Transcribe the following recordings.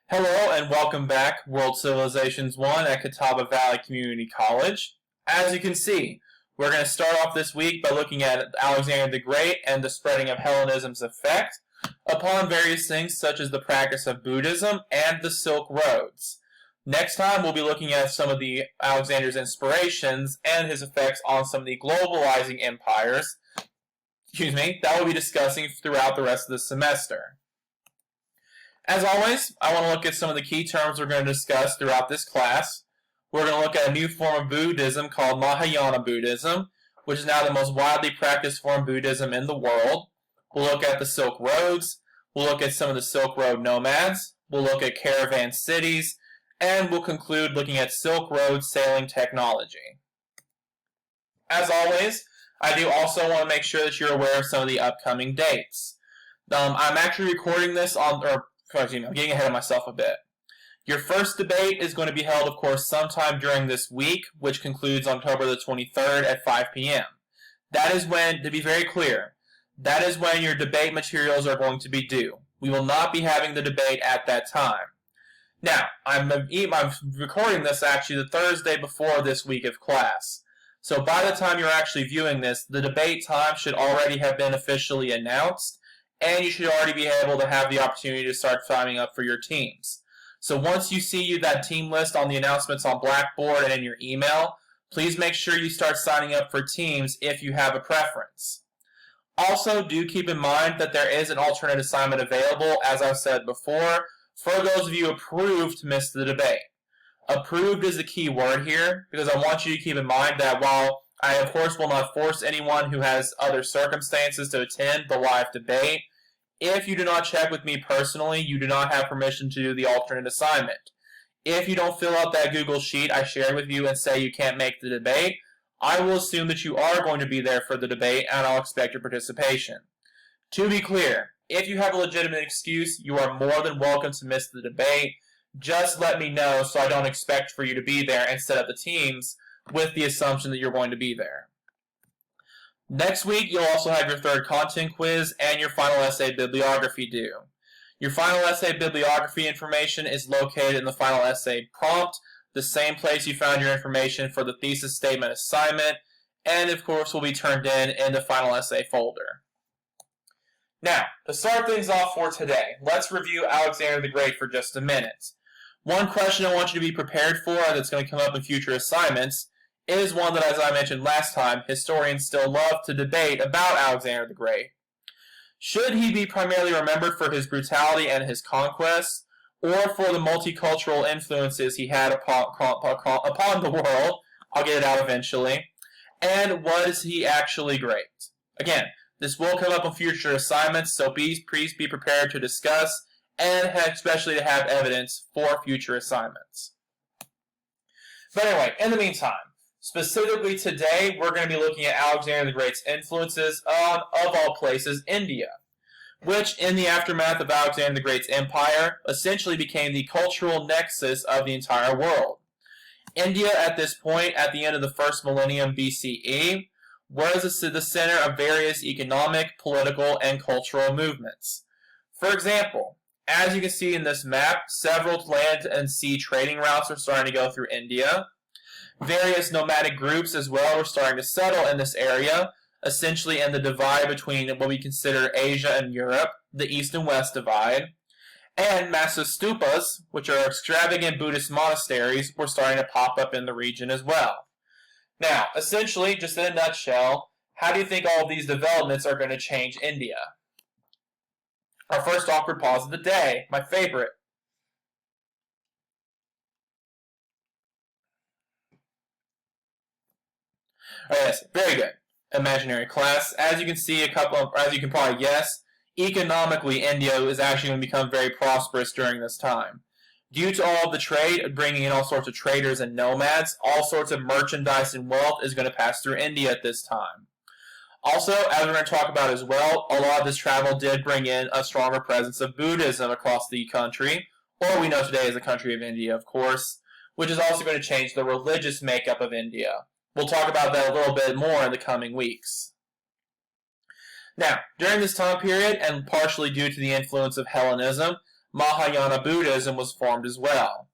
Hello and welcome back, World Civilizations 1 at Catawba Valley Community College. As you can see, we're going to start off this week by looking at Alexander the Great and the spreading of Hellenism's effect upon various things such as the practice of Buddhism and the Silk Roads. Next time, we'll be looking at some of the Alexander's inspirations and his effects on some of the globalizing empires, that we'll be discussing throughout the rest of the semester. As always, I want to look at some of the key terms we're going to discuss throughout this class. We're going to look at a new form of Buddhism called Mahayana Buddhism, which is now the most widely practiced form of Buddhism in the world. We'll look at the Silk Roads. We'll look at some of the Silk Road nomads. We'll look at caravan cities. And we'll conclude looking at Silk Road sailing technology. As always, I do also want to make sure that you're aware of some of the upcoming dates. I'm actually recording this I'm getting ahead of myself a bit. Your first debate is going to be held, of course, sometime during this week, which concludes October the 23rd at 5 p.m. That is when, to be very clear, that is when your debate materials are going to be due. We will not be having the debate at that time. Now, I'm recording this actually the Thursday before this week of class. So by the time you're actually viewing this, the debate time should already have been officially announced, and you should already be able to have the opportunity to start signing up for your teams. So once you see that team list on the announcements on Blackboard and in your email, please make sure you start signing up for teams if you have a preference. Also, do keep in mind that there is an alternate assignment available, as I've said before, for those of you approved to miss the debate. Approved is the key word here, because I want you to keep in mind that while I, of course, will not force anyone who has other circumstances to attend the live debate, if you do not check with me personally, you do not have permission to do the alternate assignment. If you don't fill out that Google Sheet I shared with you and say you can't make the debate, I will assume that you are going to be there for the debate, and I'll expect your participation. To be clear, if you have a legitimate excuse, you are more than welcome to miss the debate. Just let me know so I don't expect for you to be there and set up the teams with the assumption that you're going to be there. Next week, you'll also have your third content quiz and your final essay bibliography due. Your final essay bibliography information is located in the final essay prompt, the same place you found your information for the thesis statement assignment, and of course will be turned in the final essay folder. Now, to start things off for today, let's review Alexander the Great for just a minute. One question I want you to be prepared for that's going to come up in future assignments is one that, as I mentioned last time, historians still love to debate about Alexander the Great. Should he be primarily remembered for his brutality and his conquests, or for the multicultural influences he had upon the world? I'll get it out eventually. And was he actually great? Again, this will come up in future assignments, so please be prepared to discuss and especially to have evidence for future assignments. But anyway, in the meantime, specifically today, we're going to be looking at Alexander the Great's influences on, of all places, India, which, in the aftermath of Alexander the Great's empire, essentially became the cultural nexus of the entire world. India, at this point, at the end of the first millennium BCE, was the center of various economic, political, and cultural movements. For example, as you can see in this map, several land and sea trading routes are starting to go through India. Various nomadic groups as well were starting to settle in this area, essentially in the divide between what we consider Asia and Europe, the East and West divide. And massive stupas, which are extravagant Buddhist monasteries, were starting to pop up in the region as well. Now, essentially, just in a nutshell, how do you think all of these developments are going to change India? Our first awkward pause of the day, my favorite. Yes, very good. Imaginary class. As you can see, as you can probably guess, economically, India is actually going to become very prosperous during this time. Due to all of the trade, bringing in all sorts of traders and nomads, all sorts of merchandise and wealth is going to pass through India at this time. Also, as we're going to talk about as well, a lot of this travel did bring in a stronger presence of Buddhism across the country, or we know today as the country of India, of course, which is also going to change the religious makeup of India. We'll talk about that a little bit more in the coming weeks. Now, during this time period, and partially due to the influence of Hellenism, Mahayana Buddhism was formed as well.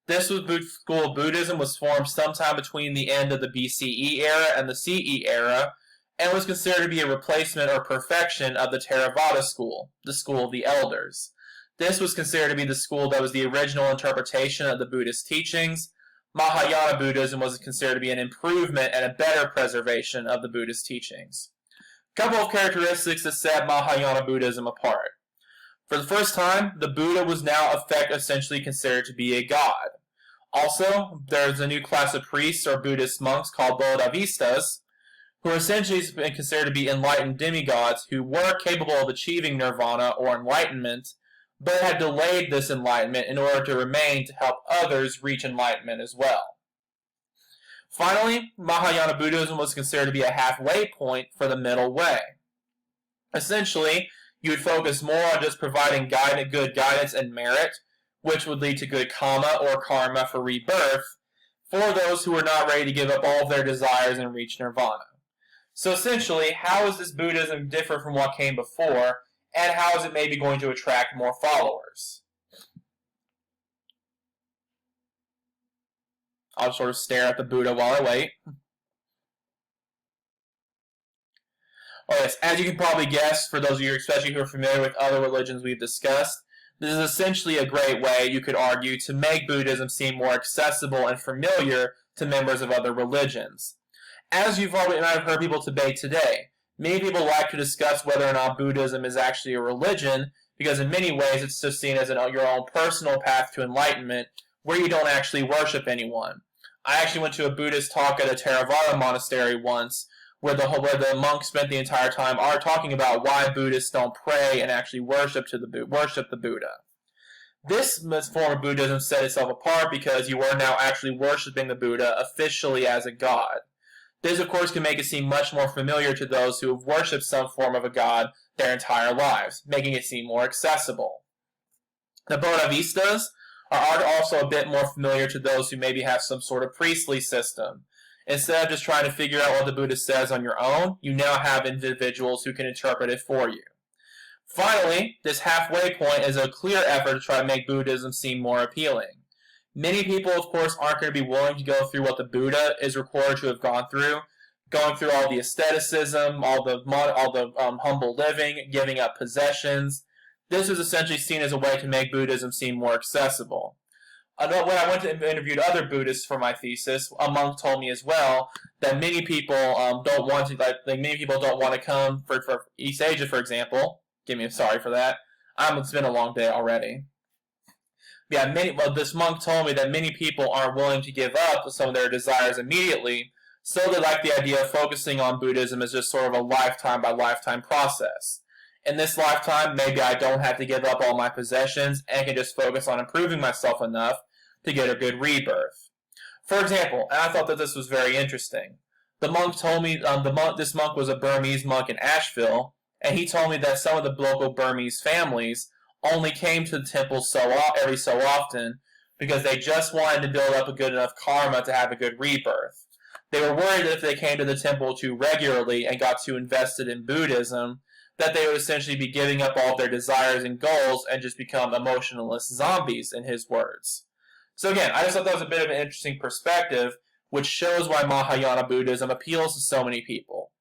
This school of Buddhism was formed sometime between the end of the BCE era and the CE era, and was considered to be a replacement or perfection of the Theravada school, the school of the elders. This was considered to be the school that was the original interpretation of the Buddhist teachings. Mahayana Buddhism was considered to be an improvement and a better preservation of the Buddhist teachings. A couple of characteristics that set Mahayana Buddhism apart. For the first time, the Buddha was now essentially considered to be a god. Also, there's a new class of priests or Buddhist monks called Bodhisattvas, who are essentially considered to be enlightened demigods who were capable of achieving nirvana or enlightenment, but had delayed this enlightenment in order to remain to help others reach enlightenment as well. Finally, Mahayana Buddhism was considered to be a halfway point for the middle way. Essentially, you would focus more on just providing good guidance and merit, which would lead to good karma or karma for rebirth, for those who are not ready to give up all of their desires and reach nirvana. So essentially, how is this Buddhism different from what came before, and how is it maybe going to attract more followers? I'll sort of stare at the Buddha while I wait. Oh yes, as you can probably guess, for those of you especially who are familiar with other religions we've discussed, this is essentially a great way, you could argue, to make Buddhism seem more accessible and familiar to members of other religions. As you've already might have heard people debate today, many people like to discuss whether or not Buddhism is actually a religion, because in many ways it's just seen as your own personal path to enlightenment, where you don't actually worship anyone. I actually went to a Buddhist talk at a Theravada monastery once, where the monks spent the entire time talking about why Buddhists don't pray and actually worship the Buddha. This form of Buddhism set itself apart because you are now actually worshiping the Buddha officially as a god. This, of course, can make it seem much more familiar to those who have worshipped some form of a god their entire lives, making it seem more accessible. The Bodhisattvas are also a bit more familiar to those who maybe have some sort of priestly system. Instead of just trying to figure out what the Buddha says on your own, you now have individuals who can interpret it for you. Finally, this halfway point is a clear effort to try to make Buddhism seem more appealing. Many people, of course, aren't going to be willing to go through what the Buddha is recorded to have gone through, going through all the asceticism, all the humble living, giving up possessions. This was essentially seen as a way to make Buddhism seem more accessible. When I went to interviewed other Buddhists for my thesis, a monk told me as well that many people don't want to come for East Asia, for example. Sorry for that. It's been a long day already. This monk told me that many people aren't willing to give up some of their desires immediately, so they like the idea of focusing on Buddhism as just sort of a lifetime by lifetime process. In this lifetime, maybe I don't have to give up all my possessions and can just focus on improving myself enough to get a good rebirth. For example, and I thought that this was very interesting, the monk told me this monk was a Burmese monk in Asheville, and he told me that some of the local Burmese families only came to the temple every so often because they just wanted to build up a good enough karma to have a good rebirth. They were worried that if they came to the temple too regularly and got too invested in Buddhism, that they would essentially be giving up all their desires and goals and just become emotionless zombies, in his words. So again, I just thought that was a bit of an interesting perspective, which shows why Mahayana Buddhism appeals to so many people.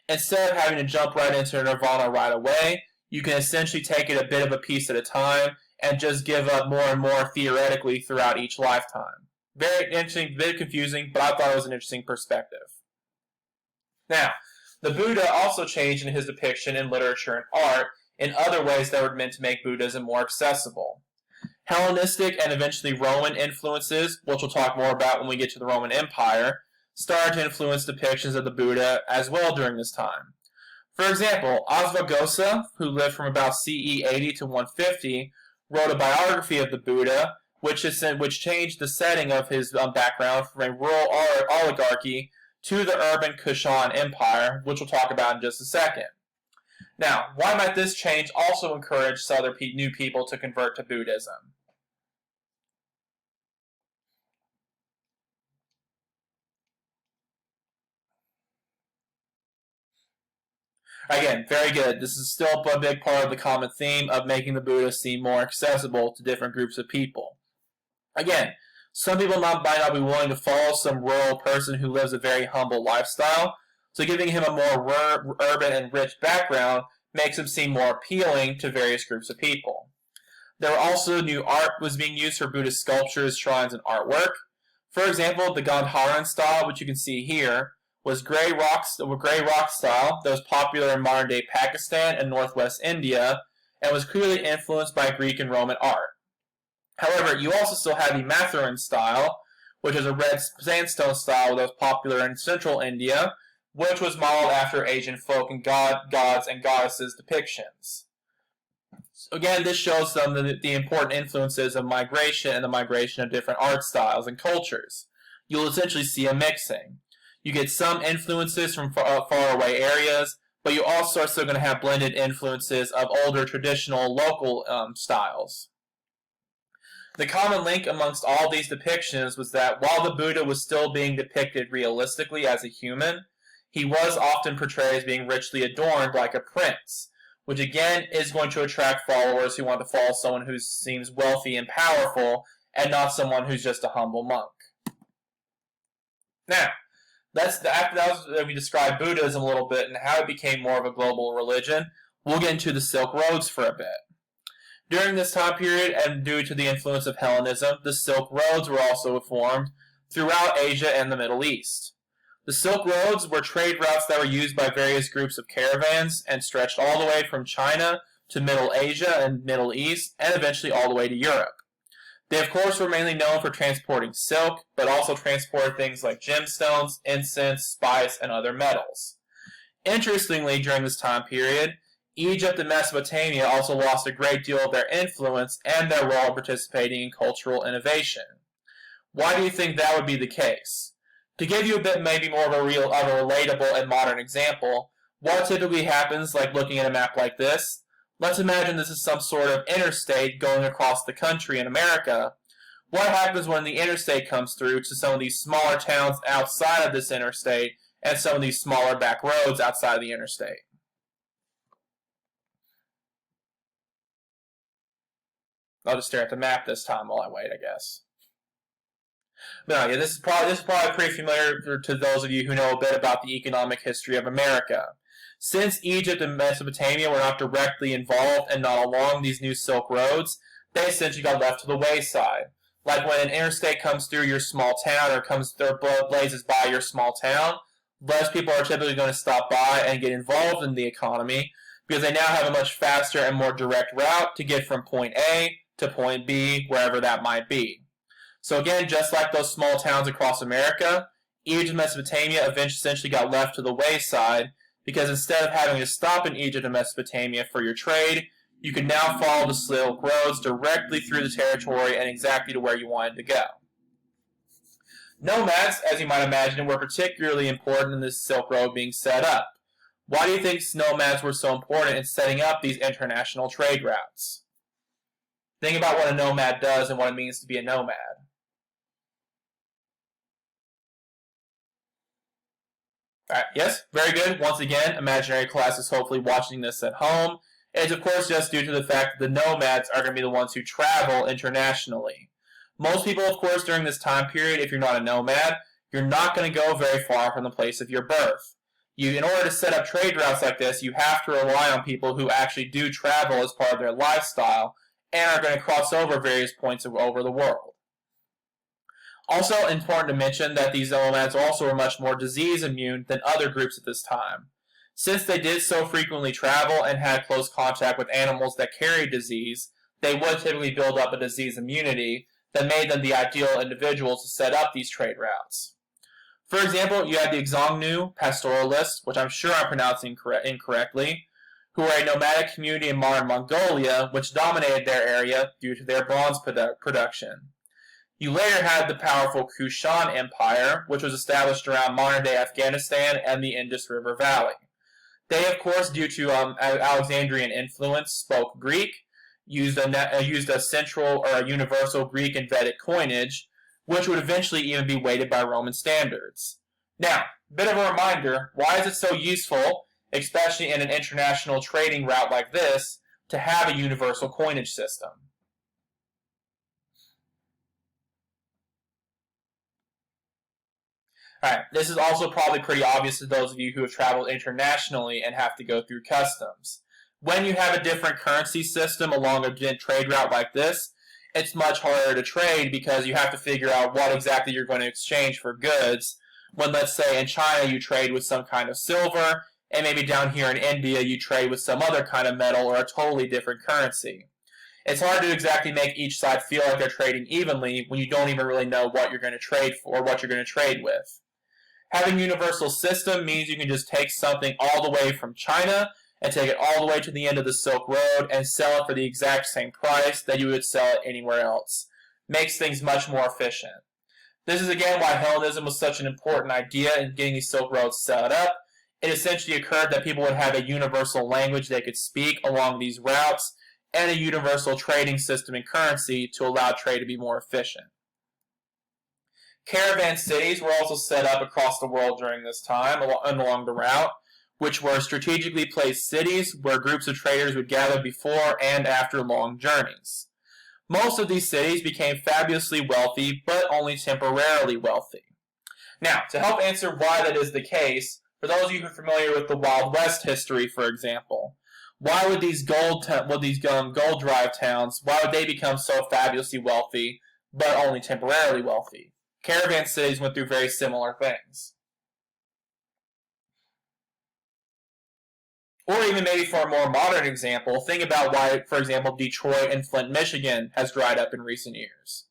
Instead of having to jump right into nirvana right away, you can essentially take it a bit of a piece at a time and just give up more and more theoretically throughout each lifetime. Very interesting, a bit confusing, but I thought it was an interesting perspective. Now, the Buddha also changed in his depiction in literature and art in other ways that were meant to make Buddhism more accessible. Hellenistic and eventually Roman influences, which we'll talk more about when we get to the Roman Empire, started to influence depictions of the Buddha as well during this time. For example, Asvaghosha, who lived from about CE 80 to 150, wrote a biography of the Buddha, which changed the setting of his background from a rural oligarchy to the urban Kushan Empire, which we'll talk about in just a second. Now, why might this change also encourage new people to convert to Buddhism? Again, very good. This is still a big part of the common theme of making the Buddha seem more accessible to different groups of people. Again, some people might not be willing to follow some rural person who lives a very humble lifestyle, so giving him a more urban and rich background makes him seem more appealing to various groups of people. There were also new art was being used for Buddhist sculptures, shrines, and artwork. For example, the Gandharan style, which you can see here, was gray rock style that was popular in modern-day Pakistan and northwest India, and was clearly influenced by Greek and Roman art. However, you also still have the Mathuran style, which is a red sandstone style that was popular in central India, which was modeled after Asian folk and gods and goddesses depictions. So again, this shows some of the important influences of migration and the migration of different art styles and cultures. You'll essentially see a mixing. You get some influences from faraway areas, but you also are still going to have blended influences of older traditional local styles. The common link amongst all these depictions was that while the Buddha was still being depicted realistically as a human, he was often portrayed as being richly adorned like a prince, which again is going to attract followers who want to follow someone who seems wealthy and powerful and not someone who's just a humble monk. Now, after that we described Buddhism a little bit and how it became more of a global religion, we'll get into the Silk Roads for a bit. During this time period, and due to the influence of Hellenism, the Silk Roads were also formed throughout Asia and the Middle East. The Silk Roads were trade routes that were used by various groups of caravans and stretched all the way from China to Middle Asia and Middle East, and eventually all the way to Europe. They, of course, were mainly known for transporting silk, but also transported things like gemstones, incense, spice, and other metals. Interestingly, during this time period, Egypt and Mesopotamia also lost a great deal of their influence and their role in participating in cultural innovation. Why do you think that would be the case? To give you a bit maybe more of a relatable and modern example, what typically happens, like looking at a map like this, let's imagine this is some sort of interstate going across the country in America. What happens when the interstate comes through to some of these smaller towns outside of this interstate and some of these smaller back roads outside of the interstate? I'll just stare at the map this time while I wait, I guess. But yeah, this is probably pretty familiar to those of you who know a bit about the economic history of America. Since Egypt and Mesopotamia were not directly involved and not along these new Silk Roads, they essentially got left to the wayside. Like when an interstate comes through your small town or blazes by your small town, less people are typically going to stop by and get involved in the economy because they now have a much faster and more direct route to get from point A to point B, wherever that might be. So again, just like those small towns across America, Egypt and Mesopotamia essentially got left to the wayside because instead of having to stop in Egypt and Mesopotamia for your trade, you could now follow the Silk Roads directly through the territory and exactly to where you wanted to go. Nomads, as you might imagine, were particularly important in this Silk Road being set up. Why do you think nomads were so important in setting up these international trade routes? Think about what a nomad does and what it means to be a nomad. Alright, yes, very good. Once again, imaginary class is hopefully watching this at home. It's of course just due to the fact that the nomads are going to be the ones who travel internationally. Most people, of course, during this time period, if you're not a nomad, you're not going to go very far from the place of your birth. In order to set up trade routes like this, you have to rely on people who actually do travel as part of their lifestyle and are going to cross over various points over the world. Also important to mention that these nomads also were much more disease immune than other groups at this time. Since they did so frequently travel and had close contact with animals that carried disease, they would typically build up a disease immunity that made them the ideal individuals to set up these trade routes. For example, you have the Xiongnu pastoralists, which I'm sure I'm pronouncing incorrectly, who were a nomadic community in modern Mongolia, which dominated their area due to their bronze production. You later had the powerful Kushan Empire, which was established around modern-day Afghanistan and the Indus River Valley. They, of course, due to Alexandrian influence, spoke Greek, used a central or a universal Greek and Vedic coinage, which would eventually even be weighted by Roman standards. Now, a bit of a reminder, why is it so useful especially in an international trading route like this, to have a universal coinage system. Alright, this is also probably pretty obvious to those of you who have traveled internationally and have to go through customs. When you have a different currency system along a trade route like this, it's much harder to trade because you have to figure out what exactly you're going to exchange for goods. When, let's say, in China you trade with some kind of silver, and maybe down here in India you trade with some other kind of metal or a totally different currency. It's hard to exactly make each side feel like they're trading evenly when you don't even really know what you're going to trade for or what you're going to trade with. Having a universal system means you can just take something all the way from China and take it all the way to the end of the Silk Road and sell it for the exact same price that you would sell it anywhere else. Makes things much more efficient. This is again why Hellenism was such an important idea in getting these Silk Roads set up. It essentially occurred that people would have a universal language they could speak along these routes and a universal trading system and currency to allow trade to be more efficient. Caravan cities were also set up across the world during this time and along the route, which were strategically placed cities where groups of traders would gather before and after long journeys. Most of these cities became fabulously wealthy, but only temporarily wealthy. Now, to help answer why that is the case, for those of you who are familiar with the Wild West history, for example, why would these gold drive towns, why would they become so fabulously wealthy, but only temporarily wealthy? Caravan cities went through very similar things. Or even maybe for a more modern example, think about why, for example, Detroit and Flint, Michigan has dried up in recent years.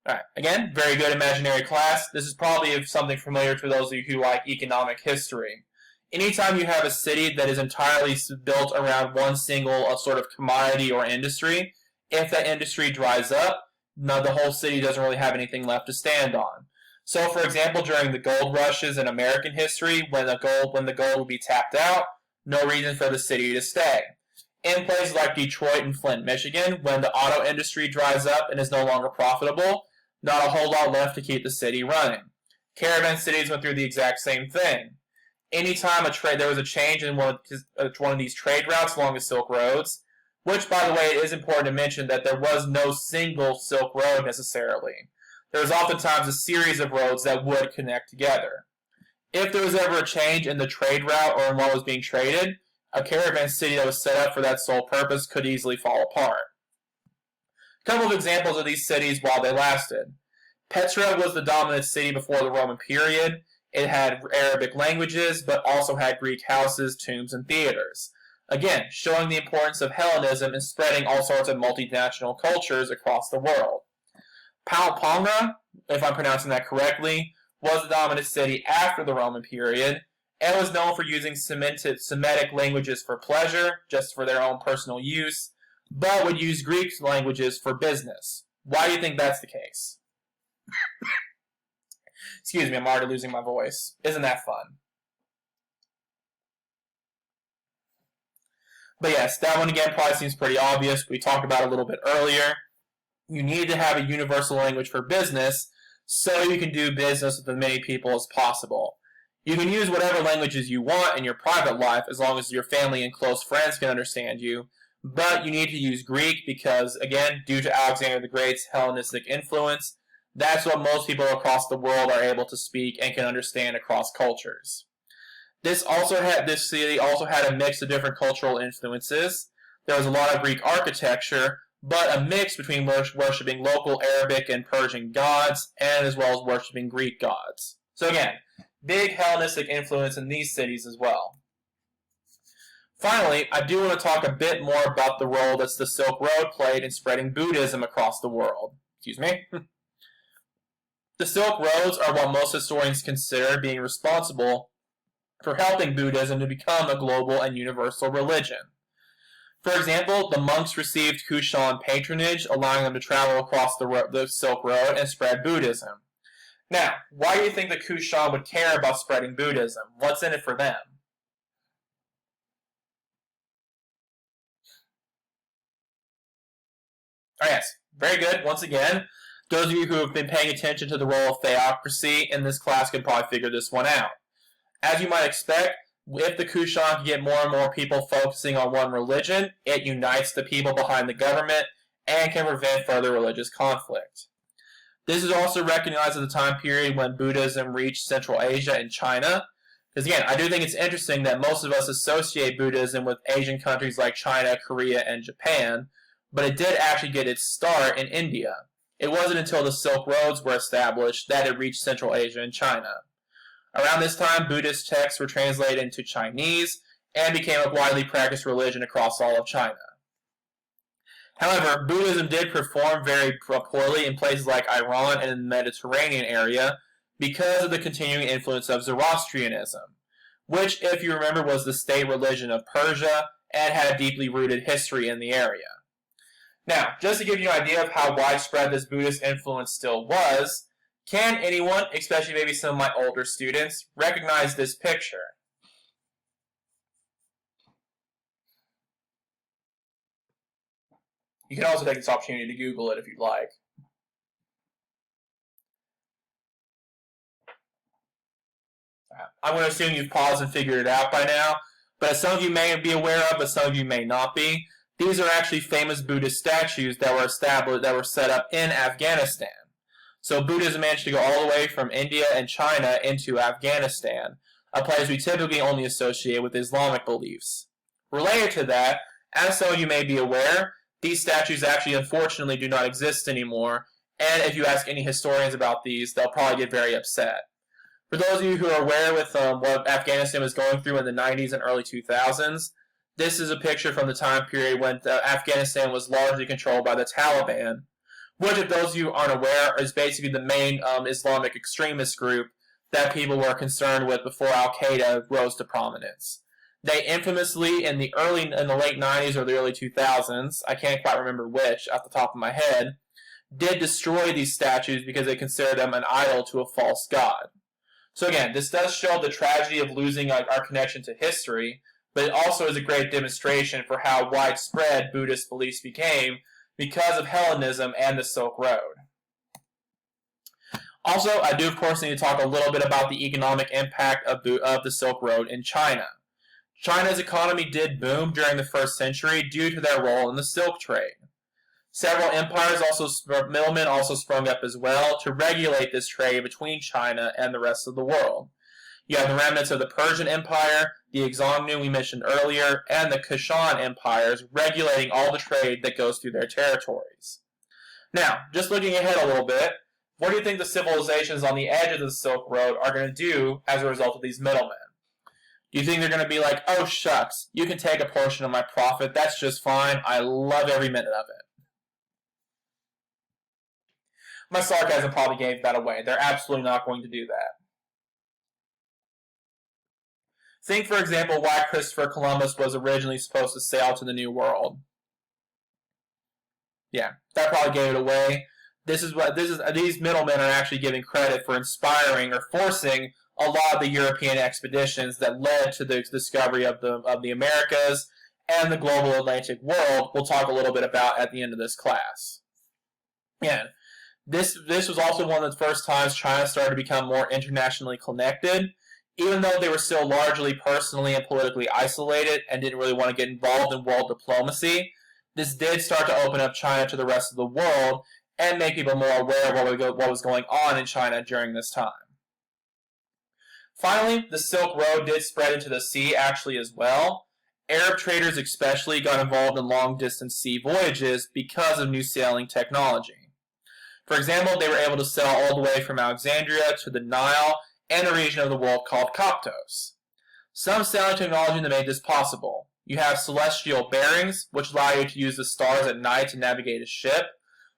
Alright, again, very good imaginary class. This is probably something familiar to those of you who like economic history. Anytime you have a city that is entirely built around one single sort of commodity or industry, if that industry dries up, the whole city doesn't really have anything left to stand on. So, for example, during the gold rushes in American history, when the gold would be tapped out, no reason for the city to stay. In places like Detroit and Flint, Michigan, when the auto industry dries up and is no longer profitable, not a whole lot left to keep the city running. Caravan cities went through the exact same thing. Anytime there was a change in one of these trade routes along the Silk Roads, which, by the way, it is important to mention that there was no single Silk Road necessarily. There was oftentimes a series of roads that would connect together. If there was ever a change in the trade route or in what was being traded, a caravan city that was set up for that sole purpose could easily fall apart. A couple of examples of these cities while they lasted. Petra was the dominant city before the Roman period. It had Arabic languages, but also had Greek houses, tombs, and theaters. Again, showing the importance of Hellenism in spreading all sorts of multinational cultures across the world. Pampanga, if I'm pronouncing that correctly, was the dominant city after the Roman period, and was known for using Semitic languages for pleasure, just for their own personal use, but would use Greek languages for business. Why do you think that's the case? Excuse me, I'm already losing my voice. Isn't that fun? But yes, that one again probably seems pretty obvious. We talked about it a little bit earlier. You need to have a universal language for business so you can do business with as many people as possible. You can use whatever languages you want in your private life as long as your family and close friends can understand you, but you need to use Greek because, again, due to Alexander the Great's Hellenistic influence, that's what most people across the world are able to speak and can understand across cultures. This city also had a mix of different cultural influences. There was a lot of Greek architecture, but a mix between worshipping local Arabic and Persian gods, and as well as worshipping Greek gods. So again, big Hellenistic influence in these cities as well. Finally, I do want to talk a bit more about the role that the Silk Road played in spreading Buddhism across the world. Excuse me. The Silk Roads are what most historians consider being responsible for helping Buddhism to become a global and universal religion. For example, the monks received Kushan patronage, allowing them to travel across the Silk Road and spread Buddhism. Now, why do you think the Kushan would care about spreading Buddhism? What's in it for them? Oh yes, very good. Once again, Those of you who have been paying attention to the role of theocracy in this class can probably figure this one out. As you might expect, if the Kushan can get more and more people focusing on one religion, it unites the people behind the government and can prevent further religious conflict. This is also recognized at the time period when Buddhism reached Central Asia and China. Because again, I do think it's interesting that most of us associate Buddhism with Asian countries like China, Korea, and Japan, but it did actually get its start in India. It wasn't until the Silk Roads were established that it reached Central Asia and China. Around this time, Buddhist texts were translated into Chinese and became a widely practiced religion across all of China. However, Buddhism did perform very poorly in places like Iran and in the Mediterranean area because of the continuing influence of Zoroastrianism, which, if you remember, was the state religion of Persia and had a deeply rooted history in the area. Now, just to give you an idea of how widespread this Buddhist influence still was, can anyone, especially maybe some of my older students, recognize this picture? You can also take this opportunity to Google it if you'd like. I'm going to assume you've paused and figured it out by now, but as some of you may be aware of, but some of you may not be, these are actually famous Buddhist statues that were set up in Afghanistan. So Buddhism managed to go all the way from India and China into Afghanistan, a place we typically only associate with Islamic beliefs. Related to that, as some of you may be aware, these statues actually unfortunately do not exist anymore, and if you ask any historians about these, they'll probably get very upset. For those of you who are aware with what Afghanistan was going through in the 90s and early 2000s, this is a picture from the time period when Afghanistan was largely controlled by the Taliban, which, if those of you aren't aware, is basically the main Islamic extremist group that people were concerned with before Al-Qaeda rose to prominence. They infamously, in the late 90s or the early 2000s, I can't quite remember which off the top of my head, did destroy these statues because they considered them an idol to a false god. So again, this does show the tragedy of losing our connection to history, but it also is a great demonstration for how widespread Buddhist beliefs became because of Hellenism and the Silk Road. Also, I do of course need to talk a little bit about the economic impact of the Silk Road in China. China's economy did boom during the first century due to their role in the silk trade. Several empires, middlemen also sprung up as well to regulate this trade between China and the rest of the world. You have the remnants of the Persian Empire, the Xiongnu we mentioned earlier, and the Kushan empires regulating all the trade that goes through their territories. Now, just looking ahead a little bit, what do you think the civilizations on the edge of the Silk Road are going to do as a result of these middlemen? Do you think they're going to be like, oh shucks, you can take a portion of my profit, that's just fine, I love every minute of it? My sarcasm probably gave that away. They're absolutely not going to do that. Think, for example, why Christopher Columbus was originally supposed to sail to the New World. Yeah, that probably gave it away. These middlemen are actually giving credit for inspiring or forcing a lot of the European expeditions that led to the discovery of the Americas and the global Atlantic world. We'll talk a little bit about at the end of this class. Yeah. This was also one of the first times China started to become more internationally connected. Even though they were still largely personally and politically isolated and didn't really want to get involved in world diplomacy, this did start to open up China to the rest of the world and make people more aware of what was going on in China during this time. Finally, the Silk Road did spread into the sea actually as well. Arab traders especially got involved in long-distance sea voyages because of new sailing technology. For example, they were able to sail all the way from Alexandria to the Nile and a region of the world called Coptos. Some sailing technology that made this possible. You have celestial bearings, which allow you to use the stars at night to navigate a ship,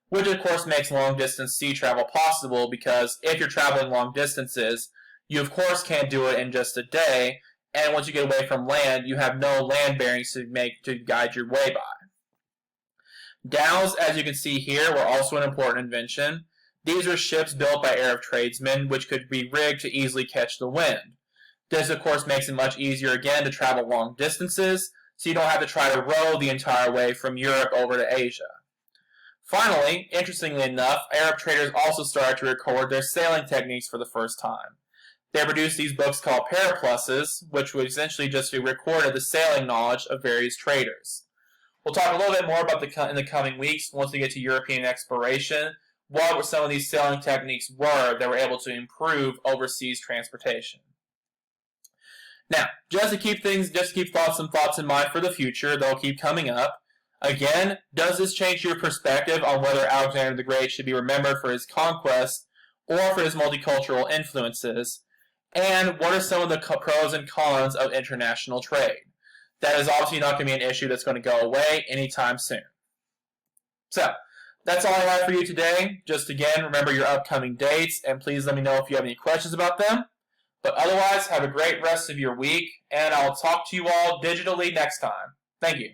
which of course makes long-distance sea travel possible because if you're traveling long distances, you of course can't do it in just a day, and once you get away from land, you have no land bearings to guide your way by. Dhows, as you can see here, were also an important invention. These were ships built by Arab tradesmen, which could be rigged to easily catch the wind. This, of course, makes it much easier again to travel long distances, so you don't have to try to row the entire way from Europe over to Asia. Finally, interestingly enough, Arab traders also started to record their sailing techniques for the first time. They produced these books called Parapluses, which would essentially just be recorded the sailing knowledge of various traders. We'll talk a little bit more about in the coming weeks once we get to European exploration, what some of these sailing techniques were that were able to improve overseas transportation. Now, just to keep some thoughts in mind for the future, they'll keep coming up. Again, does this change your perspective on whether Alexander the Great should be remembered for his conquest or for his multicultural influences? And what are some of the pros and cons of international trade? That is obviously not going to be an issue that's going to go away anytime soon. So, that's all I have for you today. Just again, remember your upcoming dates, and please let me know if you have any questions about them. But otherwise, have a great rest of your week, and I'll talk to you all digitally next time. Thank you.